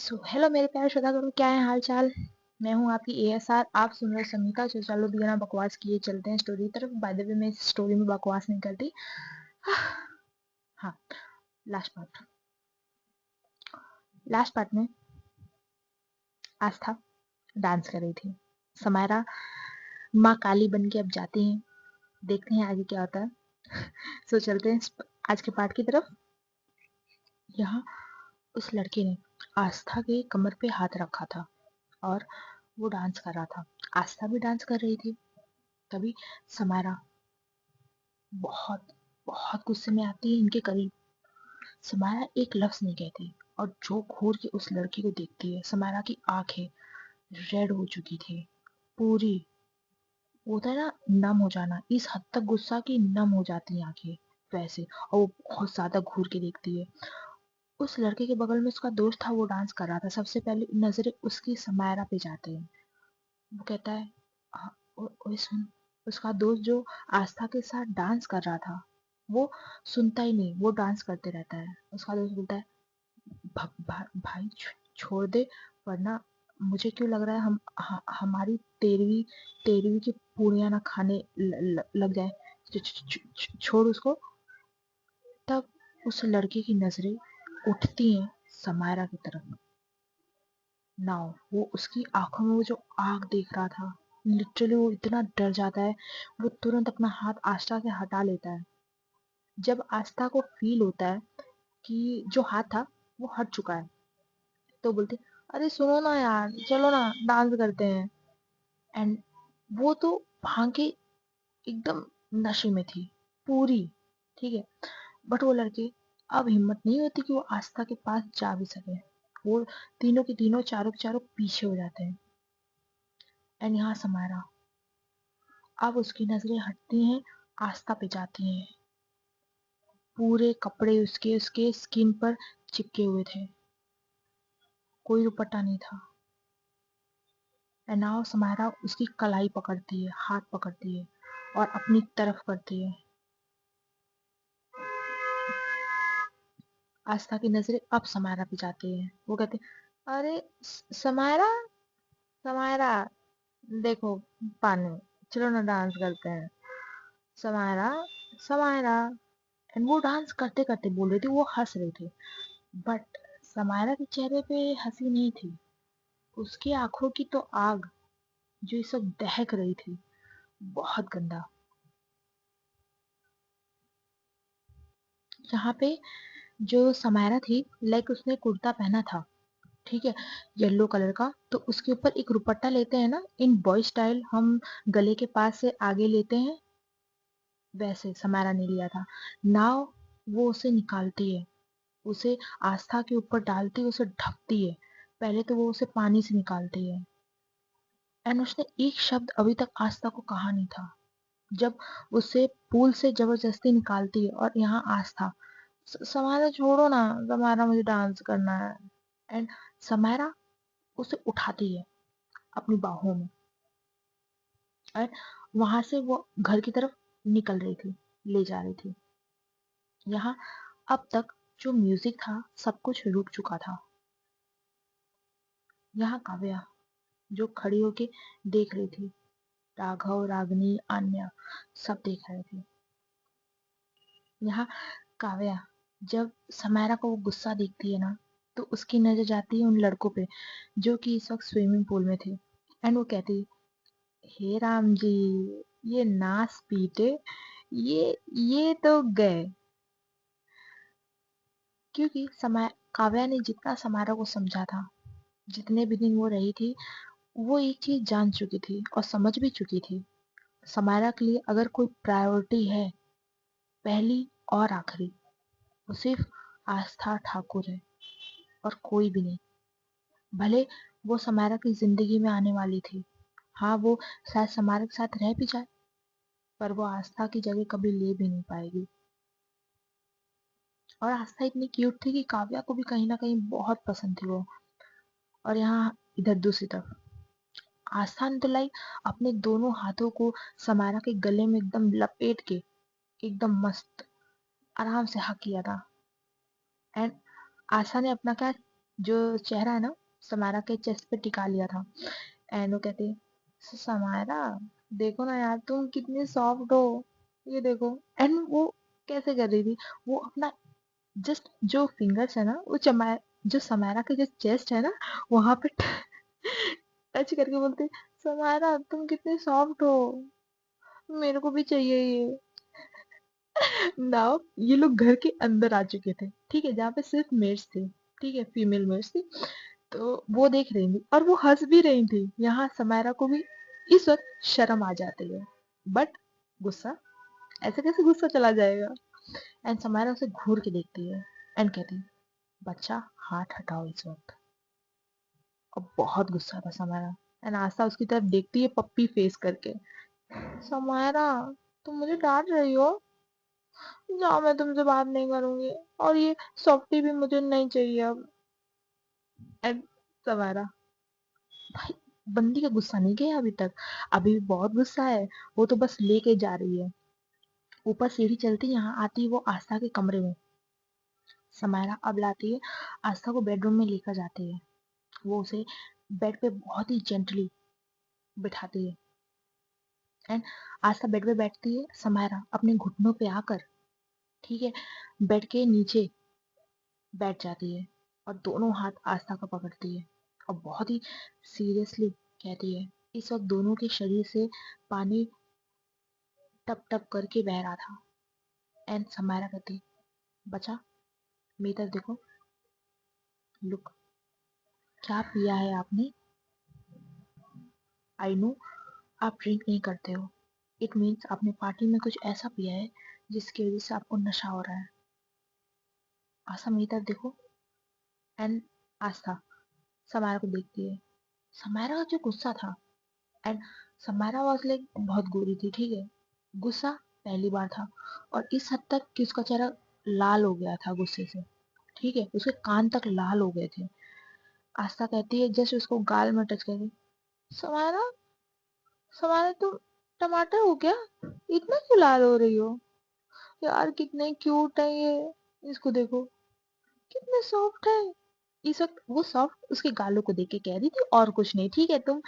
Hello मेरे प्यारे श्रोता करो, क्या है हाल चाल। मैं हूँ आपकी एएसआर, आप सुन रहे हो समीका। चलो बिना बकवास किए चलते हैं स्टोरी की तरफ। बाय द वे, मैं इस स्टोरी में बकवास नहीं करती। हाँ, लास्ट पार्ट। लास्ट पार्ट में आस्था डांस कर रही थी। समायरा माँ काली बन के अब जाती हैं। देखते हैं आगे क्या होता है। सो चलते हैं आज के पार्ट की तरफ। यहाँ उस लड़के ने आस्था के कमर पे हाथ रखा था और वो डांस कर रहा था। आस्था भी डांस कर रही थी। तभी समायरा बहुत बहुत गुस्से में आती है इनके करीब। समायरा एक लफ्ज नहीं कहती और जो घूर के उस लड़की को देखती है, समायरा की आंखें रेड हो चुकी थी पूरी। वो होता है ना, नम हो जाना। इस हद तक गुस्सा की नम हो जाती है आंखें वैसे। और वो बहुत ज्यादा घूर के देखती है। उस लड़के के बगल में उसका दोस्त था, वो डांस कर रहा था। सबसे पहले नजरें उसकी समायरा पे जाते हैं। वो कहता है, "हाँ, ओए सुन।" उसका दोस्त जो आस्था के साथ डांस कर रहा था, वो सुनता ही नहीं, वो डांस करते रहता है। उसका दोस्त बोलता है, भाई छोड़ दे, वरना मुझे क्यों लग रहा है हमारी तेरहवीं तेरहवीं की पूरियां ना खाने लग जाए। छोड़ उसको। तब उस लड़के की नजरें उठती हैं समायरा की तरफ। नाउ वो उसकी आंखों में वो जो आग देख रहा था, लिटरली वो इतना डर जाता है। वो तुरंत अपना हाथ आस्था से हटा लेता है। जब आस्था को फील होता है कि जो हाथ था वो हट चुका है, तो बोलते, अरे सुनो ना यार, चलो ना डांस करते हैं। एंड वो तो भांग के एकदम नशे में थी पूरी। ठीक है, बट वो लड़के अब हिम्मत नहीं होती कि वो आस्था के पास जा भी सके। वो तीनों के तीनों, चारों के चारों पीछे हो जाते हैं। एंड यहाँ समायरा, अब उसकी नजरें हटती हैं, आस्था पे जाती हैं। पूरे कपड़े उसके उसके स्किन पर चिपके हुए थे, कोई दुपट्टा नहीं था। एंड नाउ समायरा उसकी कलाई पकड़ती है, हाथ पकड़ती है और अपनी तरफ करती है। आस्था की नजरें अब समायरा पे जाती है। वो कहते, अरे समायरा, समायरा देखो पानी, चलो ना डांस करते हैं। समायरा, समायरा। एंड वो डांस करते करते बोल रही थी, वो हंस रही थी। बट समायरा के चेहरे पे हंसी नहीं थी। उसकी आंखों की तो आग जो इस वक्त दहक रही थी, बहुत गंदा। यहाँ पे जो समायरा थी, लाइक उसने कुर्ता पहना था, ठीक है, येलो कलर का। तो उसके ऊपर एक दुपट्टा लेते हैं ना इन बॉय स्टाइल, हम गले के पास से आगे लेते हैं, वैसे समायरा ने लिया था। नाव वो उसे निकालती है, उसे आस्था के ऊपर डालती है, उसे ढकती है। पहले तो वो उसे पानी से निकालती है। एंड उसने एक शब्द अभी तक आस्था को कहा नहीं था। जब उसे पूल से जबरदस्ती निकालती है और यहाँ आस्था, समायरा छोड़ो ना, समायरा मुझे डांस करना है। एंड समायरा उसे उठाती है अपनी बाहों में। और वहां से वो घर की तरफ निकल रही थी, ले जा रही थी। यहाँ अब तक जो म्यूजिक था सब कुछ रुक चुका था। यहाँ काव्या जो खड़ी होके देख रही थी, राघव, रागिनी, अन्य सब देख रहे थे। यहाँ काव्या जब समायरा को वो गुस्सा देखती है ना, तो उसकी नजर जाती है उन लड़कों पे जो कि इस वक्त स्विमिंग पूल में थे। एंड वो कहती, हे राम जी, ये नास पीटे, ये तो गए। क्योंकि समय काव्या ने जितना समारोह को समझा था, जितने भी दिन वो रही थी, वो एक चीज जान चुकी थी और समझ भी चुकी थी। समायरा के लिए अगर कोई प्रायोरिटी है, पहली और आखिरी, वो सिर्फ आस्था ठाकुर है और कोई भी नहीं। भले वो समायरा की जिंदगी में आने वाली थी, हाँ वो शायद समायरा के साथ रह भी जाए, पर वो आस्था की जगह कभी ले भी नहीं पाएगी। और आस्था इतनी क्यूट थी कि काव्या को भी कहीं ना कहीं बहुत पसंद थी वो। और यहाँ इधर दूसरी तरफ आस्था ने तो लाइक अपने दोनों हाथों को समायरा के गले में एकदम लपेट के एकदम मस्त आराम से हक किया था। एंड आशा ने अपना क्या जो चेहरा है ना समारा के चेस्ट पे टिका लिया था। एंड वो कहती है, समारा देखो ना यार तुम कितनी सॉफ्ट हो, ये देखो। एंड वो कैसे कर रही थी, वो अपना जस्ट जो फिंगर्स है ना वो जो समारा के जो चेस्ट है ना वहां पे टच करके बोलते, समारा तुम कितनी सॉफ्ट हो, मेरे को भी चाहिए ये। नाउ ये लोग घर के अंदर आ चुके थे, ठीक है, जहाँ पे सिर्फ मेड्स थी, ठीक है, फीमेल मेड्स थी। तो वो देख रही थी और वो हंस भी रही थी। यहाँ समायरा को भी इस वक्त शर्म आ जाती है, बट गुस्सा, ऐसे कैसे गुस्सा चला जाएगा। एंड समायरा उसे घूर के देखती है एंड कहती है, बच्चा हाथ हटाओ इस वक्त। अब बहुत गुस्सा था समायरा। एंड आस्था उसकी तरफ देखती है पप्पी फेस करके। समायरा तुम मुझे डांट रही हो, जाओ मैं तुमसे बात नहीं करूंगी, और ये सॉफ्टी भी मुझे नहीं चाहिए अब। एंड समायरा, भाई बंदी का गुस्सा नहीं गया अभी तक, अभी भी बहुत गुस्सा है, वो तो बस लेके जा रही है। ऊपर सीढ़ी चलती यहाँ आती वो आस्था के कमरे में। समायरा अब लाती है, आस्था को बेडरूम में लेकर जाती है। वो उसे बेड पे बहुत ही जेंटली बिठाती है। एंड आस्था बेड पे बैठती है, समायरा अपने घुटनों पे आकर, ठीक है, बेड के नीचे बैठ जाती है और दोनों हाथ आस्था का पकड़ती है और बहुत ही सीरियसली कहती है। इस वक्त दोनों के शरीर से पानी टप टप करके बह रहा था। एंड समायरा कहती, बचा मेरी तरफ देखो, लुक, क्या पिया है आपने। आई नो आप ड्रिंक नहीं करते हो, इट मीन्स आपने पार्टी में कुछ ऐसा पिया है जिसकी वजह से आपको नशा हो रहा है। आस्था मेरी तरफ देखो। एंड आस्था समायरा को देखती है। समायरा का जो गुस्सा था, एंड समायरा वाज लाइक बहुत गोरी थी, ठीक है, गुस्सा पहली बार था और इस हद तक कि उसका चेहरा लाल हो गया था गुस्से से, ठीक है, उसके कान तक लाल हो गए थे। आस्था कहती है जस्ट उसको गाल में टच करके, समायरा, समायरा तुम टमाटर हो क्या, इतना क्यों लाल हो रही हो, यार कितने क्यूट है ये, इसको देखो कितने सॉफ्ट है। इस वक्त वो सॉफ्ट उसके गालों को देख के कह रही थी और कुछ नहीं, ठीक है, तुम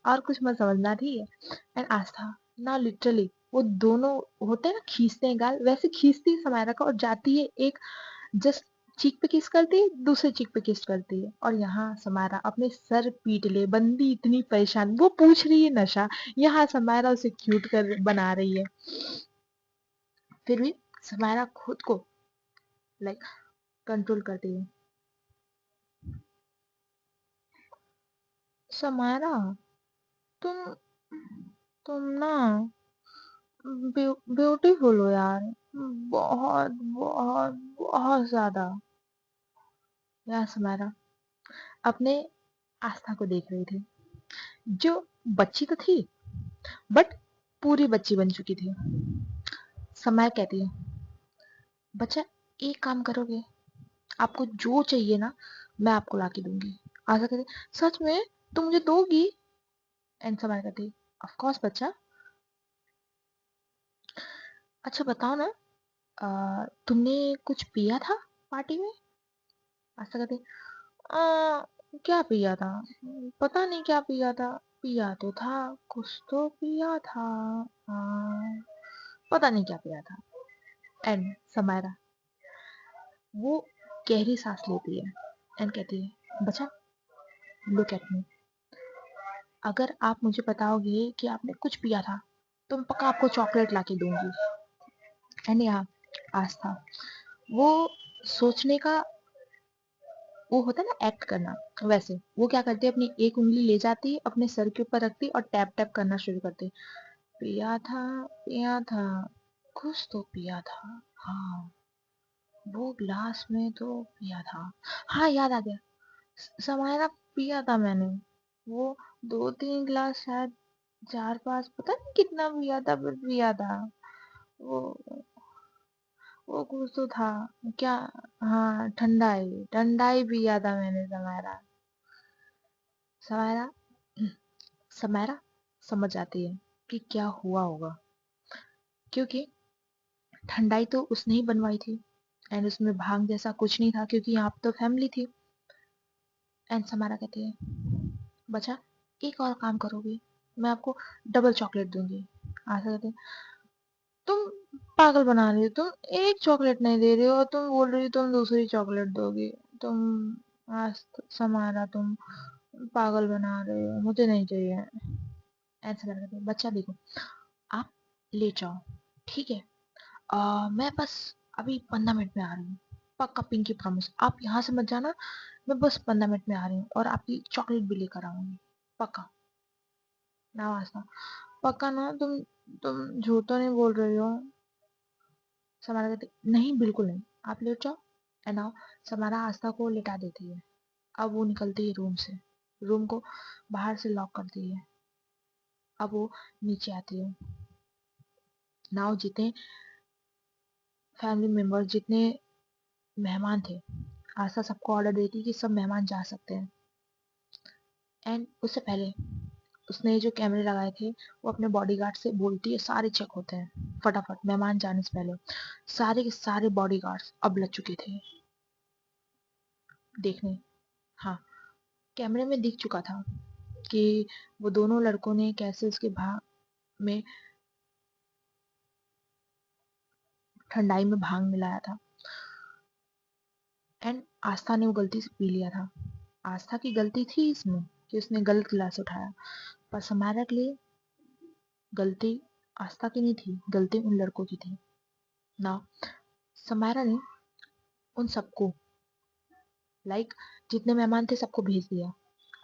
और कुछ मत समझना, ठीक है। एंड आस्था ना लिटरली वो दोनों होते हैं ना खींचते हैं गाल, वैसे खींचती है समायरा का और जाती है एक जस्ट चीक पे किस करती है, दूसरे चीक पे किस करती है। और यहाँ समायरा अपने सर पीट ले, बंदी इतनी परेशान, वो पूछ रही है नशा, यहाँ समायरा उसे क्यूट कर बना रही है। फिर भी समायरा खुद को लाइक कंट्रोल करती है। समायरा तुम तुम ना ब्यूटीफुल हो यार, बहुत बहुत बहुत ज्यादा। यार समायरा अपने आस्था को देख रही थी, जो बच्ची तो थी बट पूरी बच्ची बन चुकी थी। समय कहती है, बच्चा एक काम करोगे, आपको जो चाहिए ना मैं आपको ला के दूंगी। आशा कहती, सच में तुम मुझे दोगी। एंड समय कहती, ऑफ कोर्स बच्चा। अच्छा बताओ ना, तुमने कुछ पिया था पार्टी में। आशा कहती, क्या पिया था, पता नहीं क्या पिया था, पिया तो था, कुछ तो पिया था, आ, पता नहीं क्या पिया था। एंड समायरा वो गहरी सांस लेती है एंड कहती है, बच्चा लुक एट मी, अगर आप मुझे बताओगे कि आपने कुछ पिया था तो मैं पक्का आपको चॉकलेट ला के दूंगी। एंड यहाँ आस्था वो सोचने का, वो होता है ना एक्ट करना, वैसे वो क्या करती है, अपनी एक उंगली ले जाती है अपने सर के ऊपर रखती और टैप टैप करना शुरू करती, पिया था, कुछ तो पिया था, हाँ वो ग्लास में तो पिया था, हाँ याद आ गया, समायरा पिया था मैंने, वो 2-3 गिलास शायद, 4-5, पता नहीं कितना पिया था पर पिया था, वो वो कुछ तो था, क्या, हाँ ठंडाई ठंडाई पिया था मैंने समायरा। समायरा समायरा समझ आती है कि क्या हुआ होगा, क्योंकि ठंडाई तो उसने ही बनवाई थी एंड उसमें भांग जैसा कुछ नहीं था क्योंकि यहाँ पे तो फैमिली थी। एंड समारा कहती है, बच्चा एक और काम करोगी, मैं आपको डबल चॉकलेट दूंगी। आशा कहती है, तुम पागल बना रही हो, तुम एक चॉकलेट नहीं दे रही हो, तुम बोल रही हो तुम दूसरी चॉकलेट दोगी। तुम आज समारा तुम पागल बना रहे हो, मुझे नहीं चाहिए। ऐसा लग रहा है, बच्चा देखो आप ले जाओ, ठीक है, मैं बस अभी 15 मिनट में आ रही हूँ, पक्का पिंकी प्रॉमिस, आप यहाँ से मत जाना, मैं बस 15 मिनट में आ रही हूँ और आपकी चॉकलेट भी लेकर आऊंगी, पक्का ना वास्ता, पक्का ना, तुम झूठ तो नहीं बोल रही हो। समारा कहती, नहीं बिल्कुल नहीं, आप लेट जाओ। एंड नाउ समारा आस्था को लिटा देती है। अब वो निकलती है रूम से, रूम को बाहर से लॉक करती है। अब वो नीचे आती है। नाउ जितने फैमिली मेंबर्स, जितने मेहमान थे, आस्था सबको ऑर्डर देती है कि सब मेहमान जा सकते हैं। एंड उससे पहले उसने जो कैमरे लगाए थे वो अपने बॉडीगार्ड से बोलती है सारे चेक होते हैं फटाफट, मेहमान जाने से पहले। सारे के सारे बॉडीगार्ड्स अब लग चुके थे देखने। हाँ, कैमरे में दिख चुका था कि वो दोनों लड़कों ने कैसे उसके भाग में ठंडाई में भांग मिलाया था। एंड आस्था ने वो गलती से पी लिया था। आस्था की गलती थी इसमें कि उसने गलत गिलास उठाया, पर समारा के लिए गलती आस्था की नहीं थी, गलती उन लड़कों की थी ना। समारा ने उन सबको, लाइक जितने मेहमान थे सबको भेज दिया।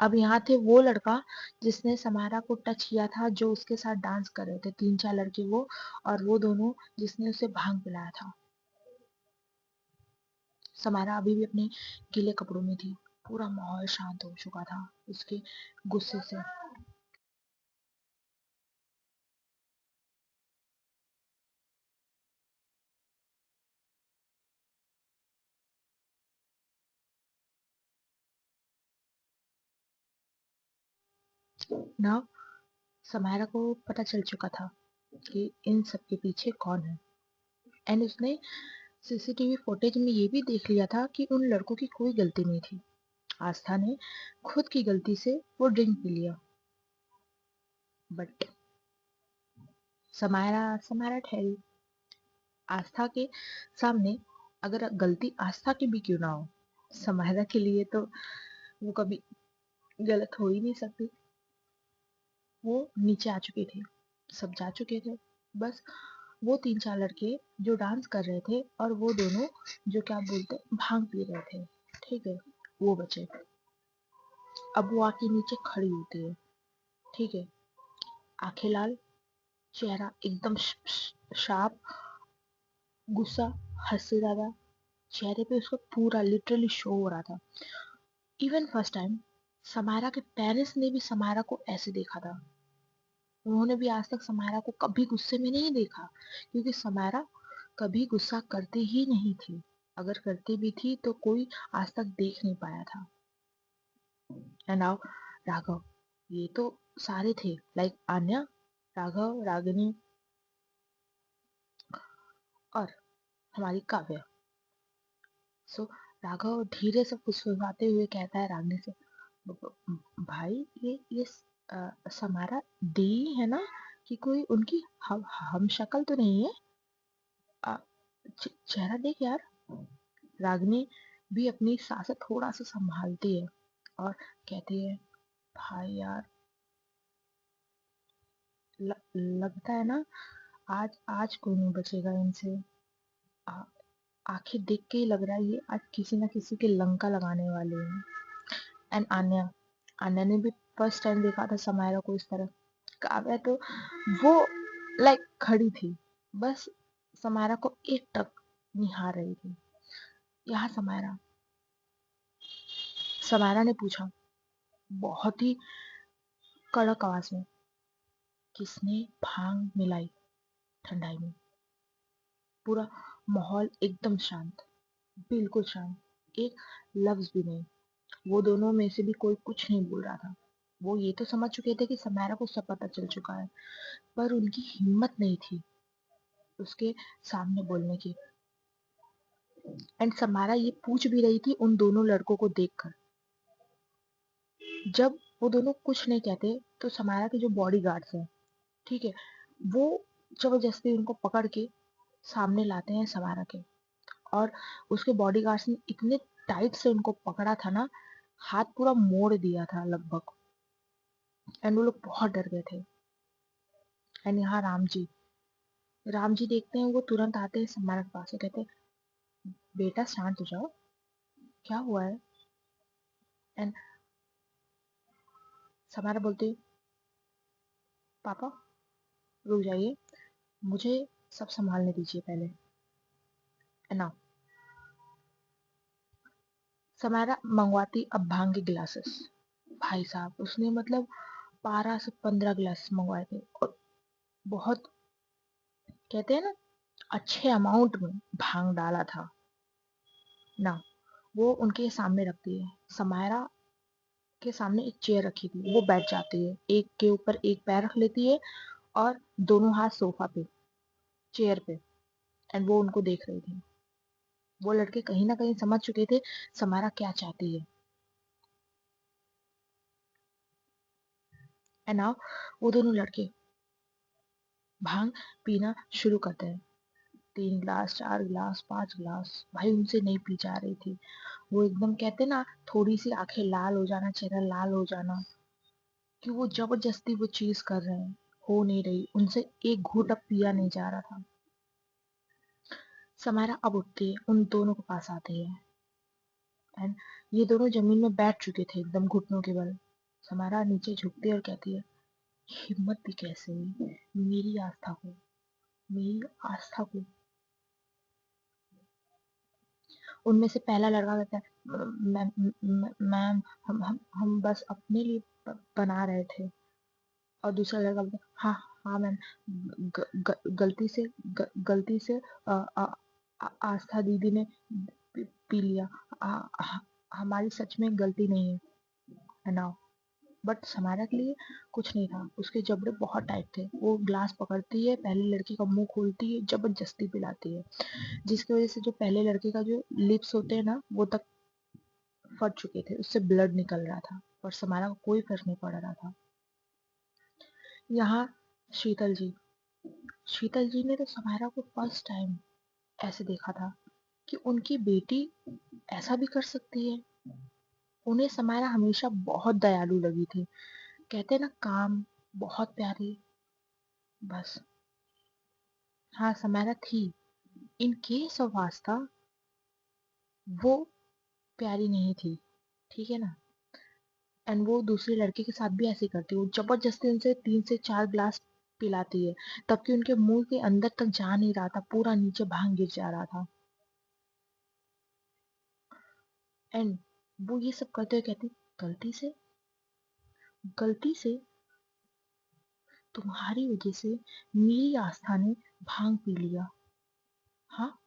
अब यहाँ थे वो लड़का जिसने समारा को टच किया था, जो उसके साथ डांस कर रहे थे, 3-4 लड़के वो, और वो दोनों जिसने उसे भांग पिलाया था। समारा अभी भी अपने गीले कपड़ों में थी। पूरा माहौल शांत हो चुका था उसके गुस्से से। ना समारा को पता चल चुका था कि इन सब के पीछे कौन है। एंड उसने सीसीटीवी फुटेज में ये भी देख लिया था कि उन लड़कों की कोई गलती नहीं थी। आस्था ने खुद की गलती से वो ड्रिंक पी लिया। बट समारा समारा ठहरी। आस्था के सामने अगर गलती आस्था की भी क्यों ना हो, समारा के लिए तो वो कभी गलत हो ही नहीं सकती। वो नीचे आ चुके थे, सब जा चुके थे, बस वो 3-4 लड़के जो डांस कर रहे थे और वो दोनों जो क्या बोलते भांग पी रहे थे, ठीक है, वो बचे। अब वो आके नीचे खड़ी होती है, ठीक है, आंखें लाल, चेहरा एकदम शार्प, गुस्सा हद से ज्यादा, चेहरे पे उसका पूरा लिटरली शो हो रहा था। इवन फर्स्ट टाइम समारा के पेरेंट्स ने भी समारा को ऐसे देखा था। उन्होंने भी आज तक समारा को कभी गुस्से में नहीं देखा, क्योंकि समारा कभी गुस्सा करती ही नहीं थी। अगर करती भी थी तो कोई आज तक देख नहीं पाया था। एंड नाउ राघव, ये तो सारे थे, लाइक आन्या, राघव, रागिनी और हमारी काव्या। सो राघव धीरे से फुसफुसाते हुए कहता है रागिनी से, भाई ये समारा दी है ना, कि कोई उनकी हम शक्ल तो नहीं है? आ, चेहरा देख यार। रागिनी भी अपनी सांसें थोड़ा सा संभालती है और कहती है, भाई यार, लगता है ना आज आज कोई नहीं बचेगा इनसे। आ, आंखें देख के ही लग रहा है ये आज किसी ना किसी के लंका लगाने वाले हैं। एंड आन्या, आन्या ने भी फर्स्ट टाइम देखा था समायरा को इस तरह। काव्या तो वो लाइक खड़ी थी, बस समायरा को एक टक निहार रही थी। यहाँ समायरा समायरा ने पूछा बहुत ही कड़क आवाज में, किसने भांग मिलाई ठंडाई में? पूरा माहौल एकदम शांत, बिल्कुल शांत, एक लफ्ज भी नहीं। वो दोनों में से भी कोई कुछ नहीं बोल रहा था। वो ये तो समझ चुके थे कि समायरा को सब पता चल चुका है, पर उनकी हिम्मत नहीं थी उसके सामने बोलने की। एंड समायरा ये पूछ भी रही थी उन दोनों लड़कों को देखकर, जब वो दोनों कुछ नहीं कहते तो समारा के जो बॉडी गार्ड्स हैं, ठीक है, वो जबरदस्ती उनको पकड़ के सामने लाते हैं समारा के। और उसके बॉडीगार्ड्स ने इतने टाइट से उनको पकड़ा था ना, हाथ पूरा मोड़ दिया था लगभग। एंड वो लोग बहुत डर गए थे। एंड यहाँ राम जी देखते हैं, वो तुरंत आते हैं समारा के पास, वो कहते हैं बेटा शांत हो जाओ, क्या हुआ है। एंड समारा बोलते पापा रुक जाइए, मुझे सब संभालने दीजिए पहले। ना समारा मंगवाती अब भांग के ग्लासेस। भाई साहब उसने मतलब 12 से 15 गिलास मंगवाए थे, और बहुत कहते हैं ना अच्छे अमाउंट में भांग डाला था ना। वो उनके सामने रखती है, समायरा के सामने एक चेयर रखी थी, वो बैठ जाती है, एक के ऊपर एक पैर रख लेती है और दोनों हाथ सोफा पे, चेयर पे। एंड वो उनको देख रही थी। वो लड़के कहीं ना कहीं समझ चुके थे समायरा क्या चाहती है। एंड नाउ वो दोनों लड़के भांग पीना शुरू करते हैं। 3 गिलास, 4 गिलास, 5 गिलास, भाई उनसे नहीं पी जा रही थी। वो एकदम कहते ना, थोड़ी सी आंखें लाल हो जाना, चेहरा लाल हो जाना, कि वो जबरदस्ती वो चीज कर रहे हैं, हो नहीं रही उनसे। एक घूंट अब पिया नहीं जा रहा था। समारा अब उठती है, उन दोनों के पास आती है। एंड ये दोनों जमीन में बैठ चुके थे एकदम घुटनों के बल। समारा नीचे झुकती है और कहती है हिम्मत भी कैसे हुई मेरी आस्था को। उनमें से पहला लड़का कहता है मैम मैम हम बस अपने लिए बना रहे थे। और दूसरा लड़का बोलता है हाँ हाँ मैम, गलती से अ, अ, आस्था दीदी ने पी लिया। हमारी सच में गलती नहीं है ना। बट समारा के लिए कुछ नहीं था, उसके जबड़े बहुत टाइट थे। वो ग्लास पकड़ती है, पहले लड़के का मुंह खोलती है, जबरदस्ती पिलाती है, जिसकी वजह से जो पहले लड़के का जो लिप्स होते हैं ना, वो तक फट चुके थे, उससे ब्लड निकल रहा था, पर समारा को कोई फर्क नहीं पड़ रहा था। यहाँ शीतल जी शीतल जी ने तो समारा को फर्स्ट टाइम ऐसे देखा था कि उनकी बेटी ऐसा भी कर सकती है। उन्हें समारा हमेशा बहुत दयालु लगी थी, कहते ना काम, बहुत प्यारी। बस हाँ समारा थी। इन केस ऑफ आस्था वो प्यारी नहीं थी, ठीक है ना। एंड वो दूसरे लड़के के साथ भी ऐसे ही करती है, वो जबरदस्ती उनसे 3 से 4 गिलास पिलाती है, तब कि उनके मुंह के अंदर तक जा नहीं रहा था, पूरा नीचे भांग गिर जा रहा था। एंड वो ये सब करते हुए कहती गलती से गलती से तुम्हारी वजह से मेरी आस्था ने भांग पी लिया। हाँ,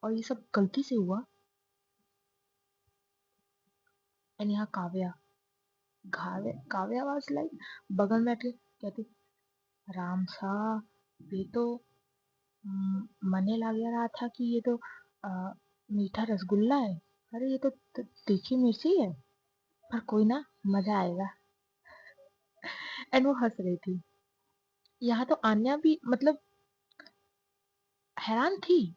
और ये सब गलती से हुआ। एंड यहाँ काव्या आवाज लाइक बगल में बैठ के कहती राम सा, ये तो मने लग रहा था कि ये तो मीठा रसगुल्ला है। अरे ये तो तीखी मिर्ची है, पर कोई ना, मजा आएगा। एंड वो हंस रही थी। यहाँ तो आन्या भी मतलब हैरान थी,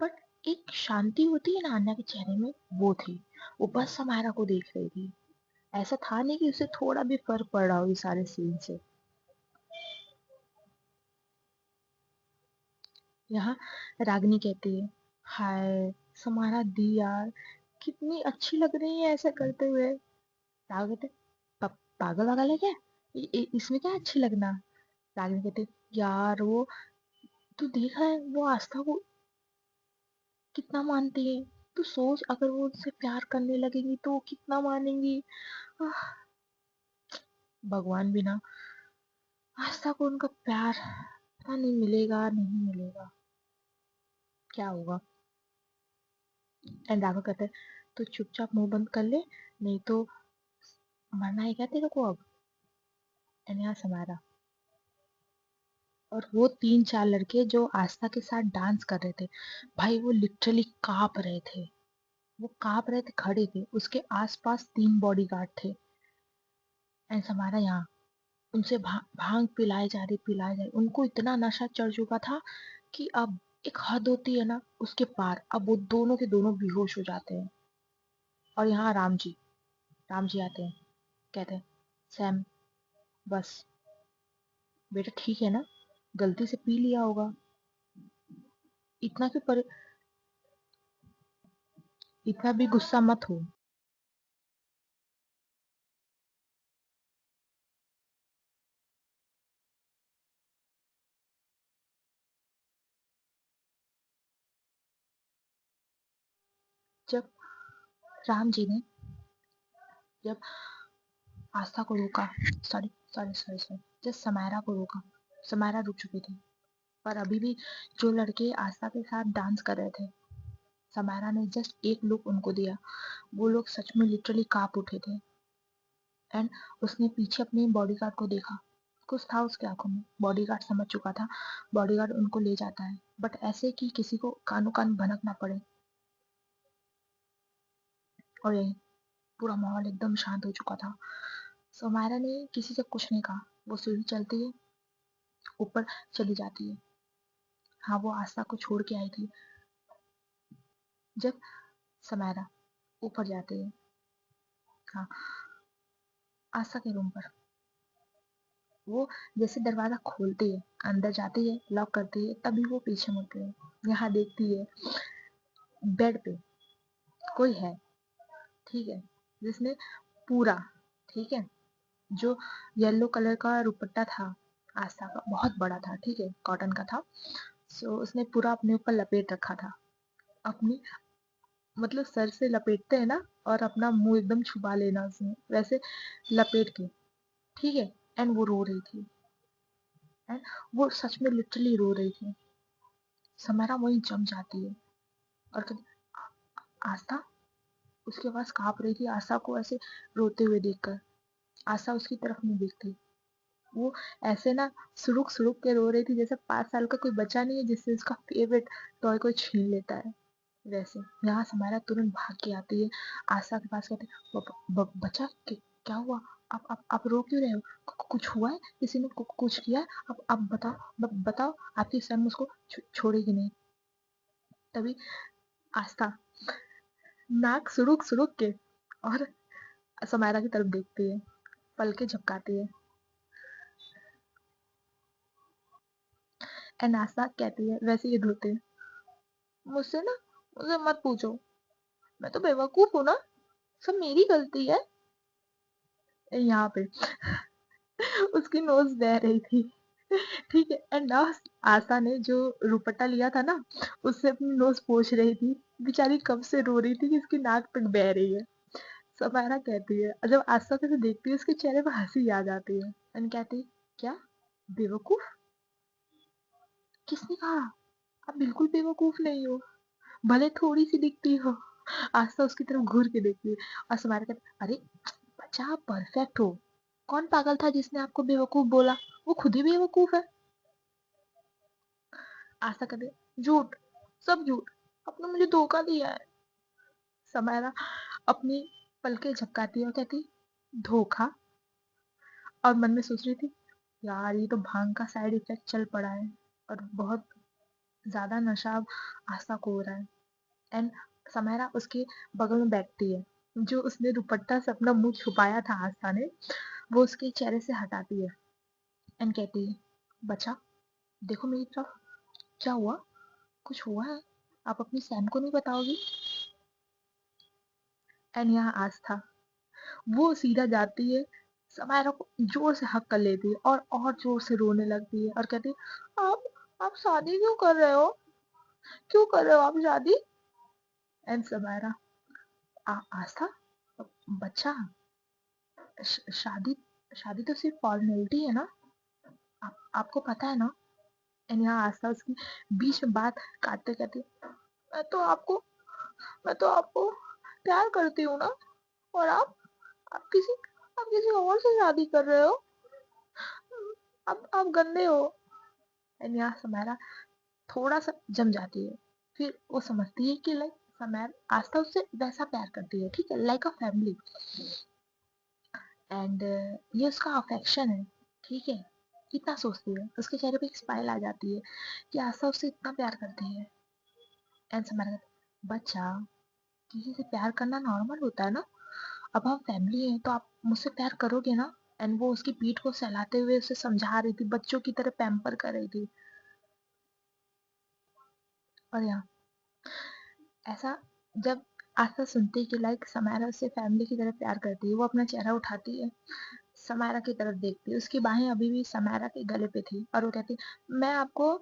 बट एक शांति होती है ना आन्या के चेहरे में, वो थी। वो बस समायरा को देख रही थी। ऐसा था नहीं कि उसे थोड़ा भी फर्क पड़ रहा हो इस सारे सीन से। यहाँ रागिनी कहती है हाय समारा दी यार, कितनी अच्छी लग रही है ऐसा करते हुए। राघव कहते पागल वागल है क्या, इसमें क्या अच्छी लगना। रागिनी कहते यार वो तू देखा है वो आस्था को कितना मानती है। तू सोच अगर वो उससे प्यार करने लगेगी तो वो कितना मानेंगी। आह, भगवान भी ना, आस्था को उनका प्यार पता नहीं मिलेगा नहीं मिलेगा, क्या होगा। एंड राघव कहते हैं तो चुपचाप मुंह बंद कर ले, नहीं तो मरना है क्या तेरे को अब। एंड यहाँ समारा और वो 3 4 लड़के जो आस्था के साथ डांस कर रहे थे, भाई वो लिटरली कांप रहे थे। वो कांप रहे थे, खड़े थे, उसके आसपास 3 बॉडीगार्ड थे। एंड हमारा यहाँ उनसे भांग पिलाए जा रही, उनको इतना नशा चढ़ चुका था कि अब एक हद होती है ना उसके पार, अब वो दोनों के दोनों बेहोश हो जाते हैं। और यहाँ राम जी आते हैं, कहते हैं सैम बस बेटा ठीक है ना, गलती से पी लिया होगा, इतना क्यों इतना भी गुस्सा मत हो। जब राम जी ने जब आस्था को रोका, सॉरी सॉरी सॉरी सॉरी, जब समायरा को रोका, समायरा रुक चुकी थी, पर अभी भी जो लड़के आस्था के साथ डांस कर रहे थे, समायरा ने जस्ट एक लुक उनको दिया, वो लोग सच में लिटरली कांप उठे थे। एंड उसने पीछे अपने बॉडीगार्ड को देखा, कुछ था उसके आंखों में, बॉडीगार्ड समझ चुका था, बॉडीगार्ड उनको ले जाता है, बट ऐसे कि किसी को कानो कान भनक ना पड़े। और यही पूरा माहौल एकदम शांत हो चुका था। समायरा ने किसी से कुछ नहीं कहा, वो सीढ़ी चलती है, ऊपर चली जाती है। हाँ, वो आस्था को छोड़ के आई थी। जब समायरा ऊपर जाती है, हाँ, आस्था के रूम पर, वो जैसे दरवाजा खोलती है, अंदर जाती है, लॉक करती है, तभी वो पीछे मुड़ती है, यहाँ देखती है बेड पे कोई है, ठीक है, जिसने पूरा, ठीक है, जो येलो कलर का दुपट्टा था आस्था का, बहुत बड़ा था, ठीक है, कॉटन का था, सो उसने पूरा अपने ऊपर लपेट रखा था, अपनी, मतलब सर से लपेटते हैं ना, और अपना मुंह एकदम छुपा लेना उसमें, वैसे लपेट के, ठीक है। एंड वो रो रही थी, एंड वो सच में लिटरली रो रही थी। समारा वहीं जम जाती है और कहती, आस्था, उसकी आवाज कांप रही थी आशा को ऐसे रोते हुए देखकर। आशा उसकी तरफ नहीं देखती, वो ऐसे ना सुरुक सुरुक के रो रही थी, जैसे 5 साल का कोई बच्चा नहीं है जिससे उसका फेवरेट टॉय कोई छीन लेता है, वैसे। यहाँ समारा तुरंत भाग के आती है, आशा के पास, कहते बच्चा क्या हुआ, आप रो क्यों रहे हो, कुछ हुआ है, किसी ने कुछ किया है, आप बताओ, बताओ, आपकी सैम उसको छोड़ेगी नहीं। तभी आस्था नाक सुरुक सुरुक के और समायरा की तरफ देखती है, पलके झपकाती है, एंड आस्था कहती है वैसे ही धोते, मुझसे ना, मुझे मत पूछो, मैं तो बेवकूफ हूँ ना, सब मेरी गलती है। यहाँ पे उसकी नोज बह रही थी, ठीक है, एंड ना आशा ने जो रुपट्टा लिया था ना, उससे अपनी नोज पोंछ रही थी, बेचारी कब से रो रही थी कि इसकी नाक तक बह रही है। समायरा कहती है, जब आशा को देखती है उसके चेहरे पर हंसी आ जाती है, एंड कहती, क्या बेवकूफ, किसने कहा, आप बिल्कुल बेवकूफ नहीं हो, भले थोड़ी सी दिखती हो। आस्था उसकी तरफ घूर के देखती है, और समारा कहती, अरे बच्चा आप परफेक्ट हो, कौन पागल था जिसने आपको बेवकूफ बोला, वो खुद ही बेवकूफ है। आस्था कहती, झूठ, सब झूठ, आपने मुझे धोखा दिया है। समारा अपनी पलके झपकाती है और कहती, धोखा, और मन में सोच रही थी, यार ये तो भांग का साइड इफेक्ट चल पड़ा है, और बहुत ज्यादा नशा अब आस्था को हो रहा है। एंड समायरा उसके बगल में बैठती है, जो उसने दुपट्टा से अपना मुंह छुपाया था आस्था ने, वो उसके चेहरे से हटाती है, एंड कहती है, बच्चा देखो मेरी तरफ, क्या हुआ, कुछ हुआ है, आप अपनी सैम को नहीं बताओगी। एंड यहाँ आस्था, वो सीधा जाती है, समायरा को जोर से हक कर लेती है, और जोर से रोने लगती है, और कहती है, आप शादी क्यों कर रहे हो, क्यों कर रहे हो आप शादी। एंड समायरा, आस्था, बच्चा, शादी, शादी तो सिर्फ फॉर्मेलिटी है ना, आपको पता है ना। एंड यहाँ आस्था उसकी बीच में बात काटते कहती, मैं तो आपको मैं तो आपको प्यार करती हूँ ना, और आप किसी आप किसी और से शादी कर रहे हो, आप गंदे हो। एंड यहाँ समायरा थोड़ा सा जम जाती है, फिर वो समझती है कि लाइक समायर आस्था उससे वैसा प्यार करती है, ठीक है, लाइक अ फैमिली। एंड ये उसका अफेक्शन है, ठीक है। कितना सोचती है, उसके चेहरे पे एक स्माइल आ जाती है कि आशा उससे इतना प्यार करती है। एंड समझ बच्चा, किसी से प्यार करना नॉर्मल होता है ना। अब हम फैमिली हैं तो आप मुझसे प्यार करोगे ना। एंड वो उसकी पीठ को सहलाते हुए उसे समझा रही थी, बच्चों की तरह पैम्पर कर रही थी। और यहाँ ऐसा जब आशा सुनती है कि लाइक समायरा उससे फैमिली की तरह प्यार करती है, वो अपना चेहरा उठाती है, समायरा की तरफ देखती है, उसकी बाहें अभी भी समायरा के गले पे थी और वो कहती, मैं आपको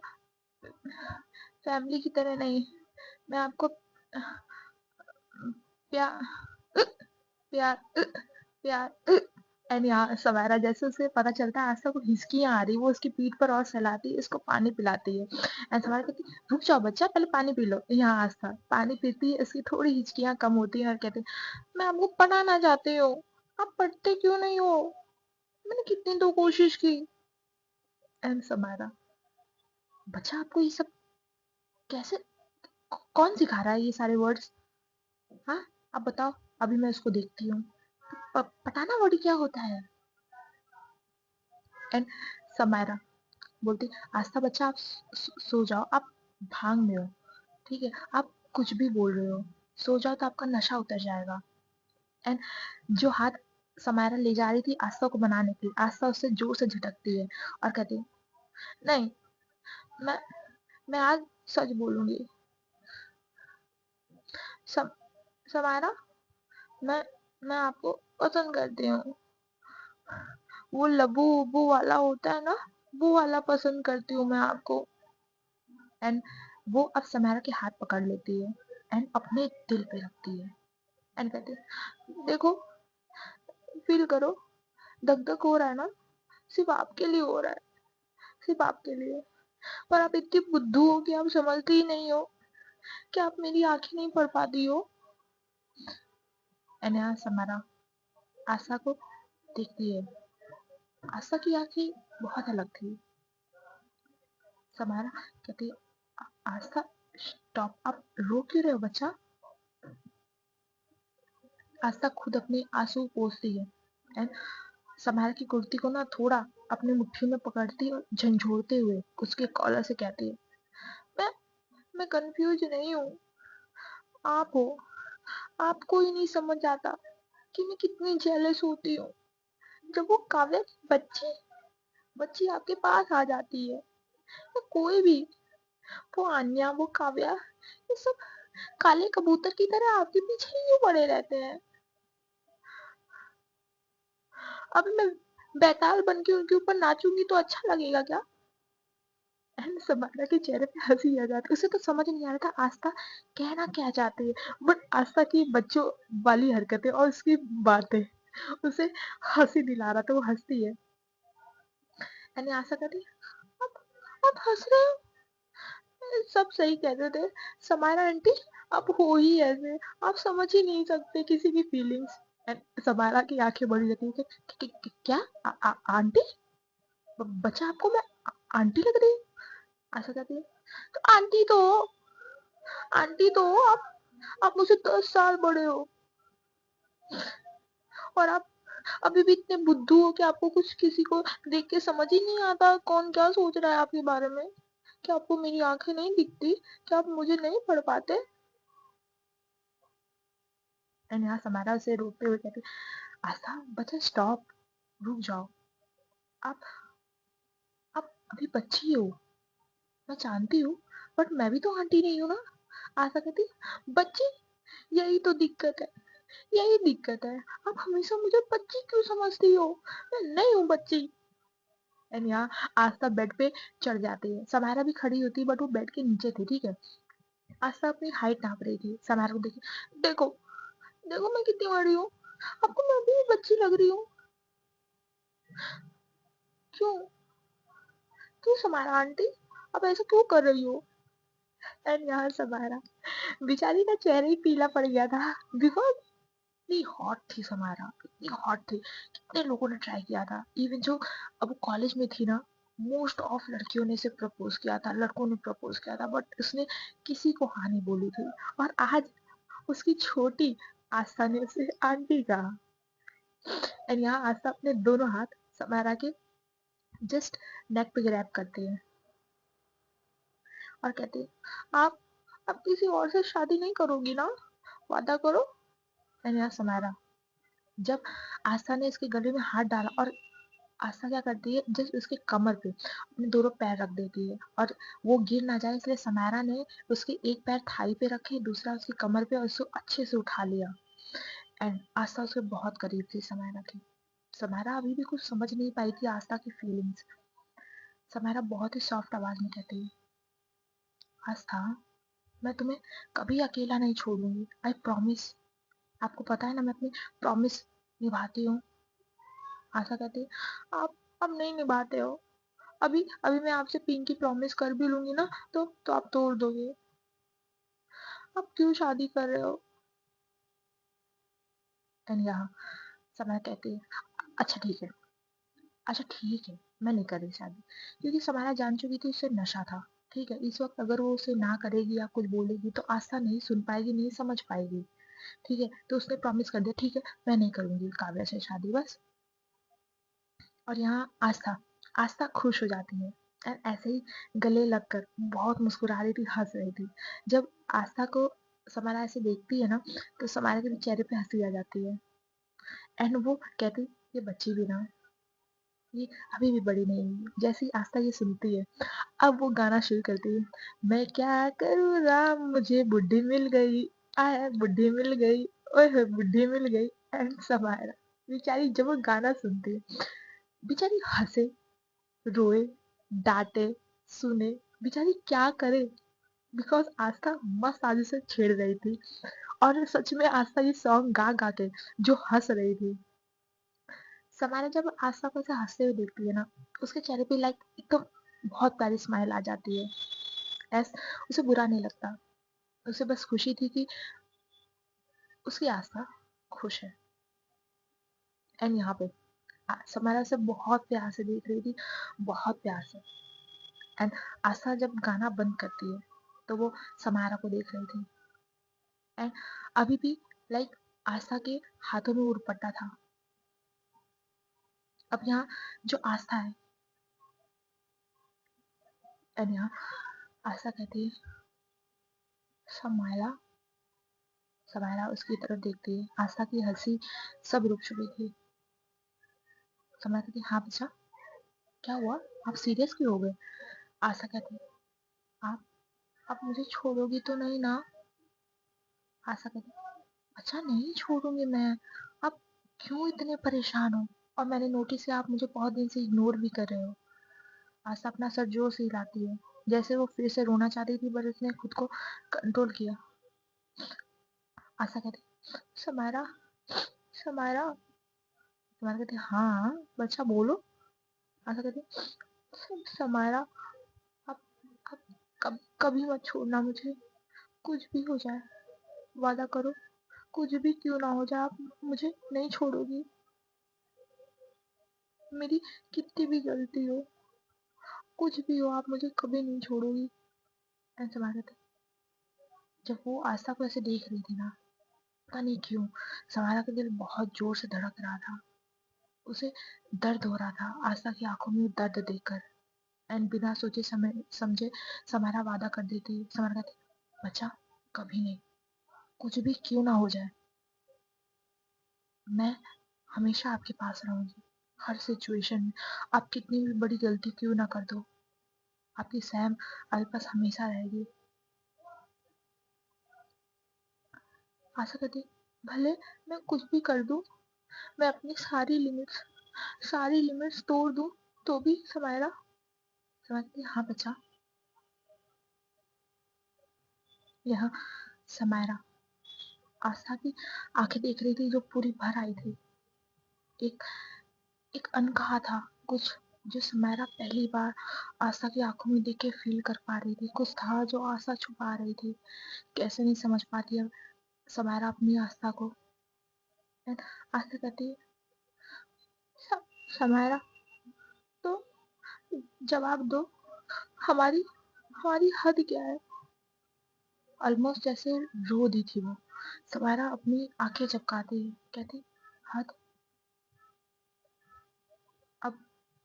फैमिली की तरह नहीं, मैं आपको प्यार प्यार प्यार। एंड यहाँ सवेरा जैसे उसे पता चलता है आस्था को हिचकियां आ रही, वो उसकी पीठ पर और सहलाती है, उसको पानी पिलाती है। एंड सवेरा कहती है, रुक जाओ बच्चा, पहले पानी पी लो। यहाँ आस्था पानी पीती है, उसकी थोड़ी हिचकियां कम होती है और कहती है, मैं आपको पढ़ाना चाहती हूँ, आप पढ़ते क्यों नहीं हो, मैंने कितनी तो कोशिश की। एंड सवेरा, बच्चा आपको ये सब कैसे, कौन सिखा रहा है ये सारे वर्ड्स, हाँ आप बताओ, अभी मैं उसको देखती हूँ। पता ना वर्ड क्या होता है। एंड समायरा बोलती, आस्था बच्चा आप सो जाओ, आप भांग में हो, ठीक है, आप कुछ भी बोल रहे हो, सो जाओ तो आपका नशा उतर जाएगा। एंड जो हाथ समायरा ले जा रही थी आस्था को बनाने के लिए, आस्था उससे जोर से झटकती है और कहती है, नहीं, मैं मैं आज सच बोलूंगी। सम, समायरा, मैं मैं आपको पसंद करती हूँ, वो लबू उबू वाला होता है ना, वो वाला पसंद करती हूँ मैं आपको। एंड वो अब समारा के हाथ पकड़ लेती है एंड अपने दिल पे रखती है एंड कहती है, देखो, फील करो, धक धक हो रहा है ना, सिर्फ आपके लिए हो रहा है, सिर्फ आपके लिए। पर आप इतनी बुद्धू हो कि आप समझती ही नहीं हो कि आप मेरी आंखें नहीं पढ़ पाती हो। एंड यहाँ समारा आशा को देखती है, आशा की आंखें बहुत अलग थी। समारा कहती है, आस्था स्टॉप, आप रो क्यों रहे हो बच्चा। आस्था खुद अपने आंसू पोंछती है एंड समारा की कुर्ती को ना थोड़ा अपनी मुट्ठी में पकड़ती और झंझोड़ते हुए उसके कॉलर से कहती है, मैं मैं कंफ्यूज नहीं हूँ, आप हो, आपको ही नहीं समझ आता कि मैं कितनी जेलस होती हूँ जब वो काव्या की बच्ची बच्ची आपके पास आ जाती है, या कोई भी, वो आन्या, वो काव्या, ये सब काले कबूतर की तरह आपके पीछे ही क्यों पड़े रहते हैं। अब मैं बैताल बन के उनके ऊपर नाचूंगी तो अच्छा लगेगा क्या। एंड समारा के चेहरे पे हंसी आ जाती, उसे तो समझ नहीं आ रहा था आस्था कहना क्या चाहती है, बट आस्था की बच्चों वाली हरकतें और उसकी बातें उसे हंसी दिला रहा था, वो हंसती है। एंड आस्था कहती है, आप हंस रहे हो, सब सही कहते थे समारा आंटी, आप हो ही ऐसे, आप समझ ही नहीं सकते किसी की फीलिंग्स। एंड समारा की आंखें बड़ी रहती है क्या आंटी, बच्चा आपको मैं आंटी लग रही हूँ। आशा कहती है, तो आंटी तो हो आप मुझसे 10 साल बड़े हो और आप अभी भी इतने बुद्धू हो कि आपको कुछ किसी को देख के समझ ही नहीं आता कौन क्या सोच रहा है आपके बारे में, क्या आपको मेरी आंखें नहीं दिखती, क्या आप मुझे नहीं पढ़ पाते। एंड यहाँ समारा उसे रोकते हुए कहती, आशा बच्चा स्टॉप, रुक जाओ, आप आप अभी बच्ची हो, मैं जानती हूँ, बट मैं भी तो आंटी नहीं हूँ ना। आशा कहती, बच्ची, यही तो दिक्कत है, यही दिक्कत है, आप हमेशा मुझे बच्ची क्यों समझती हो, मैं नहीं हूँ बच्ची। एंड यहाँ आस्था बेड पे चढ़ जाती है, समारा भी खड़ी होती है बट वो बेड के नीचे थी, ठीक है। आस्था अपनी हाइट नाप रही थी, समारा को देखी, देखो, देखो मैं कितनी बड़ी हूँ, आपको मैं अभी भी बच्ची लग रही हूँ, क्यों, क्यों समारा आंटी, आप ऐसा क्यों कर रही हो। एंड यहाँ समारा बेचारी का चेहरा ही पीला पड़ गया था, बिकॉज इतनी हॉट थी समारा, इतनी हॉट थी, कितने लोगों ने ट्राई किया था, इवन जो अब वो कॉलेज में थी ना, मोस्ट ऑफ लड़कियों ने इसे प्रपोज किया था, लड़कों ने प्रपोज किया था, बट उसने किसी को हाँ नहीं बोली थी। और आज उसकी छोटी आस्था ने उसे आंटी कहा। एंड यहाँ आस्था अपने दोनों हाथ समायरा के जस्ट नेक पे ग्रैब करती है और कहती है, आप अब किसी और से शादी नहीं करोगी ना, वादा करो। एंड यहाँ समायरा, जब आस्था ने इसके गले में हाथ डाला और आस्था क्या करती है, जस्ट उसके कमर पे अपने दोनों पैर रख देती है और वो गिर ना जाए इसलिए समायरा ने उसके एक पैर थाई पे रखे, दूसरा उसकी कमर पे और उसको अच्छे से उठा लिया। एंड आस्था उसके बहुत करीब थी समायरा की। समायरा अभी भी कुछ समझ नहीं पाई थी आस्था की फीलिंग्स। समायरा बहुत ही सॉफ्ट आवाज में कहती है, आस्था, मैं तुम्हें कभी अकेला नहीं छोड़ूंगी, आई प्रॉमिस। आपको पता है ना मैं अपनी प्रॉमिस निभाती हूँ। आशा कहती है, आप अब नहीं निभाते हो। अभी अभी मैं आपसे पिंकी प्रॉमिस कर भी लूंगी ना तो आप तोड़ दोगे। आप क्यों शादी कर रहे हो? एंड यहाँ समय कहती है, अच्छा ठीक है, अच्छा ठीक है, मैं नहीं कर रही शादी। क्योंकि समारा जान चुकी थी उससे नशा था। ठीक है, इस वक्त अगर वो उसे ना करेगी या कुछ बोलेगी तो आस्था नहीं सुन पाएगी, नहीं समझ पाएगी। ठीक है, तो उसने प्रॉमिस कर दिया, ठीक है मैं नहीं करूंगी काव्या से शादी, बस। और यहाँ आस्था आस्था खुश हो जाती है एंड ऐसे ही गले लगकर बहुत मुस्कुरा रही थी, हंस रही थी। जब आस्था को समारा ऐसे देखती है ना तो समारा के चेहरे पे हंसी आ जाती है एंड वो कहती, ये बच्ची भी ना, ये अभी भी बड़ी नहीं हुई। जैसे ही आस्था ये सुनती है अब वो गाना शुरू करती है, मैं क्या करूँ राम मुझे बुद्धि मिल गई, आया बुद्धि मिल गई, ओए होए बुद्धि मिल गई। एंड समारा बेचारी जब वो गाना सुनती है बेचारी हंसे, रोए, डांटे, सुने, बेचारी क्या करे। बिकॉज आस्था मस्त आज उसे छेड़ रही थी और सच में आस्था ये सॉन्ग गा गा के जो हंस रही थी। समारा जब आस्था को ऐसे हंसते हुए देखती है ना उसके चेहरे पे लाइक एकदम बहुत प्यारी स्माइल आ जाती है। ऐस उसे बुरा नहीं लगता, उसे बस खुशी थी कि उसकी आस्था खुश है। एंड यहाँ पे समारा से बहुत प्यार से देख रही थी, बहुत प्यार से। एंड आस्था जब गाना बंद करती है तो वो समारा को देख रही थी एंड अभी भी लाइक आस्था के हाथों में वो दुपट्टा था। अब यहाँ जो आस्था है एंड यहाँ आस्था कहती है, समारा। समारा उसकी तरफ देखती है, आस्था की हंसी सब रुक चुकी थी। समारा कहती है, हाँ बच्चा, क्या हुआ, आप सीरियस क्यों हो गए? आशा कहती है, आप मुझे छोड़ोगी तो नहीं ना? आशा कहती है, अच्छा नहीं छोड़ूंगी मैं। आप क्यों इतने परेशान हो? और मैंने नोटिस किया आप मुझे बहुत दिन से इग्नोर भी कर रहे हो। आशा अपना सर जोर से हिलाती है जैसे वो फिर से रोना चाहती थी पर उसने खुद को कंट्रोल किया। आशा कहती है, समारा, समारा। समारा कहती है, हाँ बच्चा बोलो। आशा कहती है, समारा, आप आप कभी मत छोड़ना मुझे, कुछ भी हो जाए वादा करो, कुछ भी क्यों ना हो जाए आप मुझे नहीं छोड़ोगी। मेरी कितनी भी गलती हो, कुछ भी हो, आप मुझे कभी नहीं छोड़ोगी। ऐसे मारा था। जब वो आस्था को ऐसे देख रही थी ना पता नहीं क्यों समारा का दिल बहुत जोर से धड़क रहा था। उसे दर्द हो रहा था आस्था की आंखों में दर्द देखकर। एंड बिना सोचे समय समझे समारा वादा कर देती, समारा कहती, बच्चा कभी नहीं, कुछ भी क्यों ना हो जाए, मैं हमेशा आपके पास रहूंगी हर सिचुएशन में। आप कितनी भी बड़ी गलती क्यों ना कर दो, आपकी सैम आपके पास हमेशा रहेगी। आशा कहती, भले मैं कुछ भी कर दूं, मैं अपनी सारी लिमिट्स तोड़ दूं तो भी समायरा। समझती, हाँ बच्चा। यहाँ समायरा आस्था की आंखें देख रही थी जो पूरी भर आई थी। एक एक अनकहा था कुछ जो समायरा पहली बार आस्था की आंखों में देख के फील कर पा रही थी। कुछ था जो आस्था छुपा रही थी, कैसे नहीं समझ पाती अब समायरा अपनी आस्था को। आस्था कहती है, समायरा तो जवाब दो, हमारी हमारी हद क्या है? ऑलमोस्ट जैसे रो दी थी वो। समायरा अपनी आंखें झपकाती कहती, हद,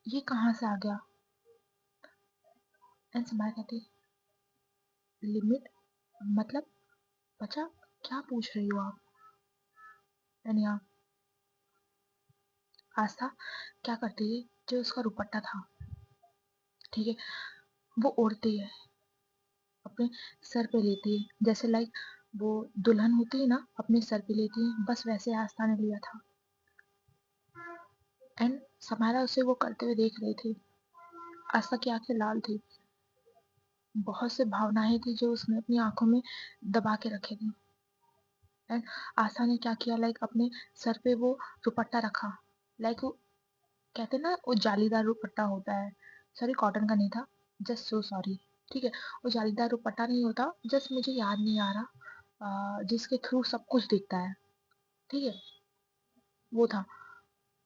ये कहाँ से आ गया? एंड समाया कहती, लिमिट मतलब बच्चा क्या पूछ रही हो आप? एंड यहाँ आस्था क्या करती है, जो उसका दुपट्टा था, ठीक है, वो ओढ़ती है, अपने सर पे लेती है, जैसे लाइक वो दुल्हन होती है ना, अपने सर पे लेती है, बस वैसे आस्था ने लिया था। एंड समारा उसे वो करते हुए देख रही थी। आस्था की आंखें लाल थी, बहुत से भावनाएं थी जो उसने अपनी आंखों में दबा के रखे थे। एंड आस्था ने क्या किया, लाइक अपने सर पे वो दुपट्टा रखा, लाइक वो कहते हैं ना वो जालीदार दुपट्टा होता है, सॉरी कॉटन का नहीं था, जस्ट सो सॉरी, ठीक है, वो जालीदार दुपट्टा नहीं होता, जस्ट मुझे याद नहीं आ रहा, जिसके थ्रू सब कुछ दिखता है, ठीक है, वो था।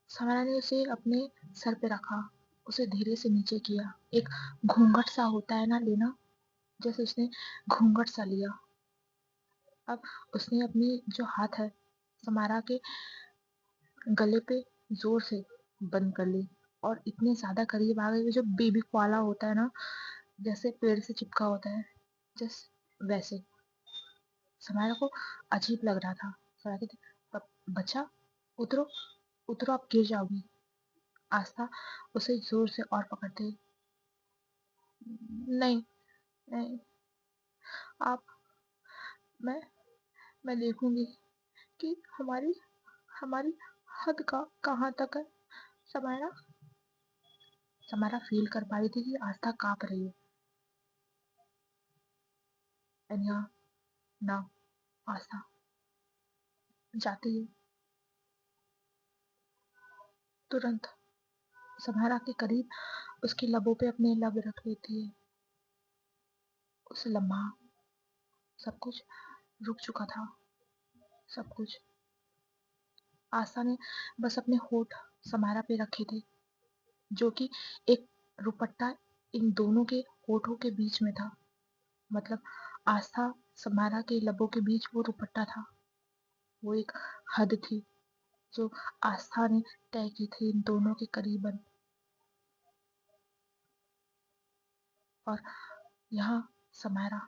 समारा ने उसे अपने सर पे रखा, उसे धीरे से नीचे किया, एक घूंघट सा होता है ना लेना, जैसे उसने घूंघट सा लिया। अब उसने अपनी जो हाथ है समारा के गले पे जोर से बंद कर ली, और इतने ज्यादा करीब आ गई, जो बेबी कोआला होता है ना, जैसे पेड़ से चिपका होता है, जस्ट वैसे। समारा को अजीब लग रहा था। समारा कहती, बच्चा उतरो, उतरो, आप गिर जाओगी। आस्था उसे जोर से और पकड़ते, नहीं, नहीं, आप, मैं मैं देखूंगी कि हमारी हमारी हद का कहाँ तक है। समारा समारा फील कर पा रही थी कि आस्था कांप रही है। एंड यहाँ ना आस्था जाती है, तुरंत समारा के करीब उसकी लबों पे अपने लब रख लेती है। उस लम्हा सब कुछ रुक चुका था, सब कुछ। आस्था ने बस अपने होठ समारा पे रखे थे, जो कि एक दुपट्टा इन दोनों के होठों के बीच में था, मतलब आस्था समारा के लबों के बीच वो दुपट्टा था। वो एक हद थी जो आस्था ने तय की थी इन दोनों के करीबन। और यहाँ समारा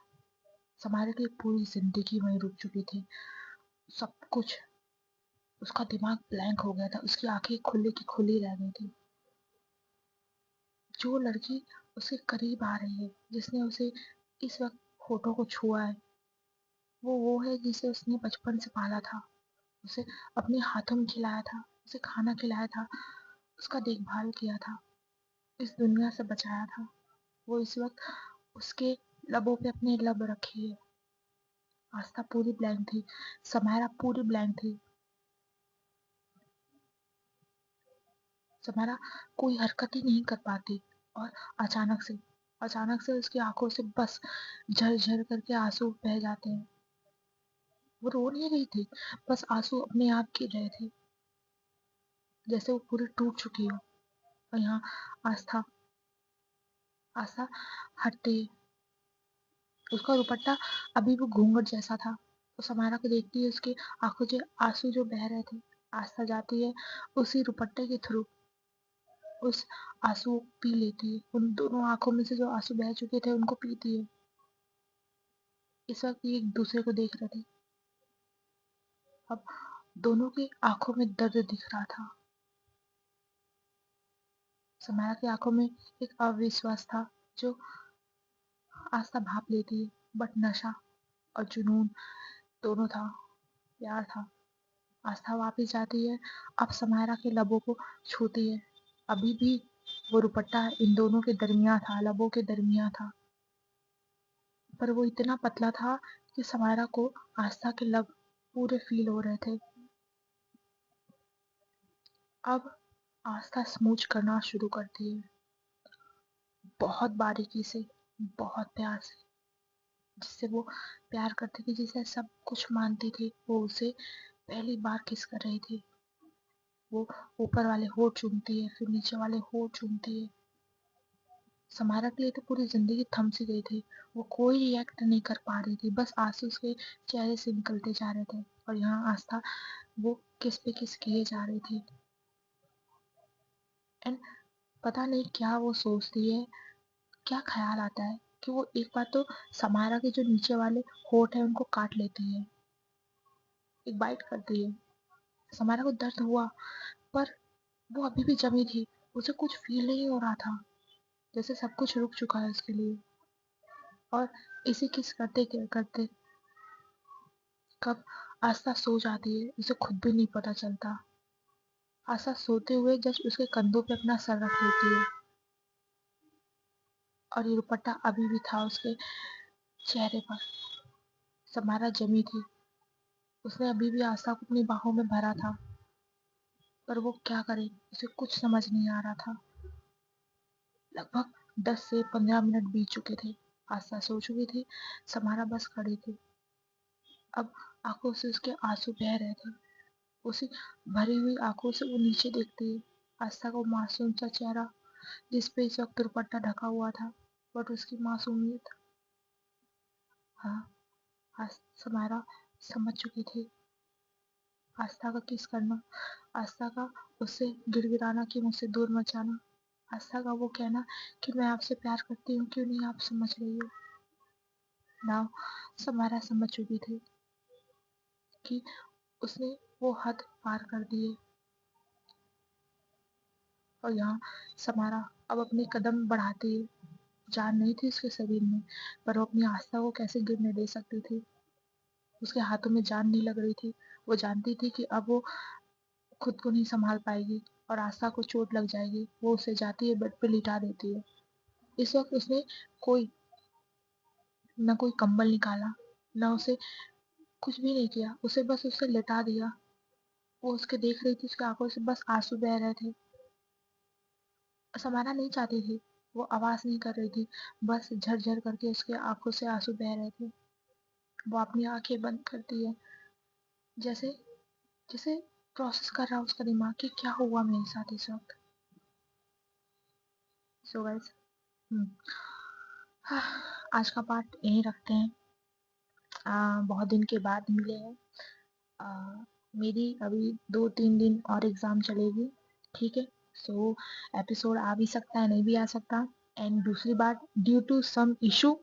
समारा की पूरी जिंदगी वहीं रुक चुकी थी, सब कुछ, उसका दिमाग ब्लैंक हो गया था, उसकी आंखें खुली की खुली रह गई थी। जो लड़की उसके करीब आ रही है, जिसने उसे इस वक्त होठों को छुआ है, वो है जिसे उसने बचपन से पाला था, उसे अपने हाथों में खिलाया था, उसे खाना खिलाया था, उसका देखभाल किया था, इस दुनिया से बचाया था। वो इस वक्त उसके लबों पे अपने लब रखी है। आस्था पूरी ब्लैंक थी, समारा पूरी ब्लैंक थी। समारा कोई हरकत ही नहीं कर पाती, और अचानक से उसकी आंखों से बस झरझर करके आंसू बह जाते हैं। वो रो नहीं रही थी, बस आंसू अपने आप गिर रहे थे, जैसे वो पूरी टूट चुकी हो। और यहाँ आस्था आस्था हटते ही, उसका दुपट्टा अभी भी घूंघट जैसा था, तो समारा को देखती है, उसकी आंखों से आंसू जो बह रहे थे, आस्था जाती है उसी दुपट्टे के थ्रू उस आंसू पी लेती है, उन दोनों आंखों में से जो आंसू बह चुके थे उनको पीती है। इस वक्त ये एक दूसरे को देख रहे थे। अब दोनों की आंखों में दर्द दिख रहा था। समाया की आंखों में एक अविश्वास था, जो आस्था भाप लेती है, बट नशा और जुनून दोनों था, प्यार था। आस्था वापस जाती है, अब समायरा के लबों को छूती है, अभी भी वो दुपट्टा इन दोनों के दरमिया था, लबों के दरमिया था, पर वो इतना पतला था कि समायरा को आस्था के लब पूरे फील हो रहे थे। अब आस्था स्मूच करना शुरू करती है, बहुत बारीकी से, बहुत प्यार से, जिससे वो प्यार करती थी, जिसे सब कुछ मानती थी, वो उसे पहली बार किस कर रही थी। वो ऊपर वाले होठ चूमती है, फिर नीचे वाले होठ चूमती है। समारा के लिए तो पूरी जिंदगी थम सी गई थी, वो कोई रिएक्ट नहीं कर पा रही थी, बस आंसू उसके चेहरे से निकलते जा रहे थे, और यहाँ आस्था वो किस पे किस किए जा रही थी। एंड पता नहीं क्या वो सोचती है, क्या ख्याल आता है कि वो एक बार तो समायरा के जो नीचे वाले होठ है उनको काट लेती है, एक बाइट करती है। समायरा को दर्द हुआ, पर वो अभी भी जमी थी, उसे कुछ फील नहीं हो रहा था, जैसे सब कुछ रुक चुका है उसके लिए। और इसी किस करते करते कब आस्था सो जाती है, उसे खुद भी नहीं पता चलता। आस्था सोते हुए जस्ट उसके कंधों पे अपना सर रख लेती है, और ये दुपट्टा अभी भी था उसके चेहरे पर। समारा जमी थी, उसने अभी भी आस्था को अपनी बाहों में भरा था, पर वो क्या करे, उसे कुछ समझ नहीं आ रहा था। लगभग 10 से 15 मिनट बीत चुके थे। आस्था सो चुकी थी, समारा बस खड़ी थी। अब आंखों से उसके आंसू बह रहे थे। उसी भरी हुई आंखों से वो नीचे देखती है। आस्था का मासूम सा चेहरा, जिस पे इस वक्त दुपट्टा ढका हुआ था, बट उसकी मासूमियत। हाँ, समारा समझ चुकी थी आस्था का किस करना, आस्था का उससे गिड़गिड़ाना कि मुझसे दूर मत जाना, आस्था का वो कहना कि मैं आपसे प्यार करती हूँ, क्यों नहीं आप समझ रही हो। नाउ समारा समझ चुकी थी कि उसने वो हद पार कर दी है, और यहाँ समारा अब अपने कदम बढ़ाती है। जान नहीं थी उसके शरीर में, पर वो अपनी आस्था को कैसे गिरने दे सकती थी। उसके हाथों में जान नहीं लग रही थी। वो जानती थी कि अब वो खुद को नहीं संभाल पाएगी और आस्था को चोट लग जाएगी। वो उसे जाती है, बेड पे लिटा देती है। इस वक्त उसने कोई न कोई कंबल निकाला, न उसे कुछ भी नहीं किया, उसे बस उसे लिटा दिया। वो उसके देख रही थी, उसकी आंखों से बस आंसू बह रहे थे। समाना नहीं चाहती थी, वो आवाज नहीं कर रही थी, बस झरझर करके उसके आंखों से आंसू बह रहे थे। वो अपनी आंखें बंद करती है, जैसे जैसे प्रोसेस कर रहा उसका दिमाग कि क्या हुआ मेरे साथ इस वक्त। सो गाइस, आज का पार्ट यहीं रखते हैं। बहुत दिन के बाद मिले हैं। आ, मेरी अभी 2-3 दिन और एग्ज़ाम चलेगी, ठीक है। सो एपिसोड आ भी सकता है, नहीं भी आ सकता। एंड दूसरी बात, due to some issue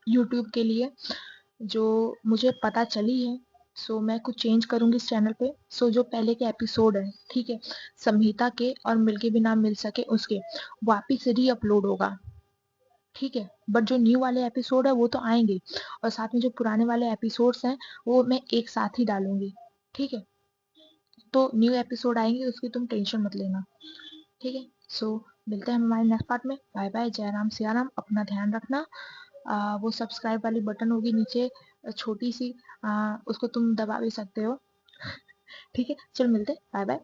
YouTube के लिए जो मुझे पता चली है, सो मैं कुछ चेंज करूँगी इस चैनल पे। सो जो पहले के एपिसोड है, ठीक है, संहिता के और मिलके भी ना मिल सके उसके, वापिस री अपलोड होगा, ठीक है। बट जो न्यू वाले एपिसोड है वो तो आएंगे, और साथ में जो पुराने वाले एपिसोड्स हैं वो मैं एक साथ ही डालूंगी, ठीक है। तो न्यू एपिसोड आएंगे, उसकी तुम टेंशन मत लेना, ठीक है। सो मिलते हैं हमारे नेक्स्ट पार्ट में। बाय बाय, जय राम सिया राम, अपना ध्यान रखना। वो सब्सक्राइब वाली बटन होगी नीचे, छोटी सी, उसको तुम दबा भी सकते हो, ठीक है। चल मिलते, बाय बाय।